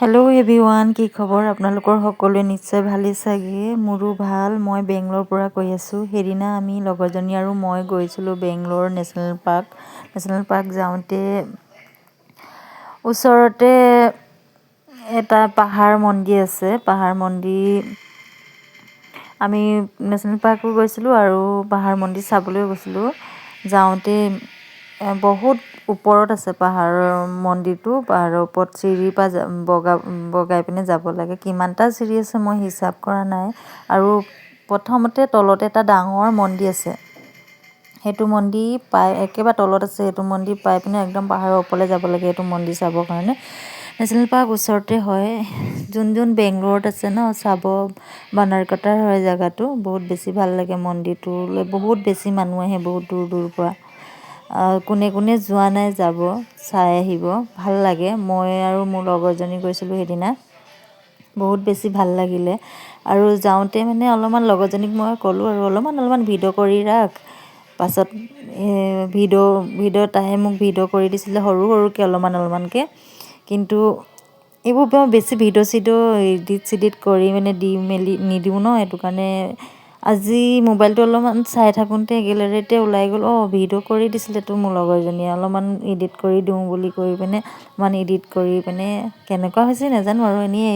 Hello' everyone, কি খবৰ? আপোনালোকৰ সকলোৱে নিশ্চয় ভালেই চাগে। মোৰো ভাল। মই বেংগলোৰৰ পৰা কৈ আছোঁ। সেইদিনা আমি লগৰজনী আৰু মই গৈছিলোঁ Bangalore national park. National park যাওঁতে ওচৰতে এটা পাহাৰ মন্দিৰ আছে। পাহাৰ মন্দিৰ আমি নেশ্যনেল পাৰ্কো গৈছিলোঁ আৰু পাহাৰ মন্দিৰ চাবলৈও গৈছিলোঁ। যাওঁতে বহুত ওপৰত আছে পাহাৰৰ মন্দিৰটো। পাহাৰৰ ওপৰত চিৰিৰ পৰা বগাই পিনে যাব লাগে। কিমানটা চিৰি আছে মই হিচাপ কৰা নাই। আৰু প্ৰথমতে তলতে এটা ডাঙৰ মন্দিৰ আছে। সেইটো মন্দিৰ একেবাৰে তলত আছে। সেইটো মন্দিৰ পাই পিনে একদম পাহাৰৰ ওপৰলৈ যাব লাগে সেইটো মন্দিৰ চাবৰ কাৰণে। নেশ্যনেল পাৰ্ক ওচৰতে হয়। যোন বেংগলোৰত আছে ন, চাব বানাৰকটাৰ হয় জেগাটো। বহুত বেছি ভাল লাগে মন্দিৰটোলৈ। বহুত বেছি মানুহ আহে বহুত দূৰ পৰা। কোনে কোনে যোৱা নাই যাব, চাই আহিব, ভাল লাগে। মই আৰু মোৰ লগৰজনী গৈছিলোঁ সেইদিনা। বহুত বেছি ভাল লাগিলে। আৰু যাওঁতে মানে অলপমান লগৰজনীক মই ক'লোঁ আৰু অলপমান ভিডিঅ' কৰি ৰাখ। পাছত ভিডিঅ' তাইহে মোক ভিডিঅ' কৰি দিছিলে সৰুকৈ অলপমানকৈ। কিন্তু এইবোৰ বেছি ভিডিঅ' এডিট কৰি মানে দি মেলি নিদিওঁ ন, সেইটো কাৰণে আজি মোবাইলটো অলপমান চাই থাকোঁতে গেলেৰীতে ওলাই গ'ল। ভিডিঅ' কৰি দিছিলেতো মোৰ লগৰজনীয়ে, অলপমান এডিট কৰি দিওঁ বুলি কৈ পিনে এডিট কৰি পিনে কেনেকুৱা হৈছে নাজানো আৰু এনেই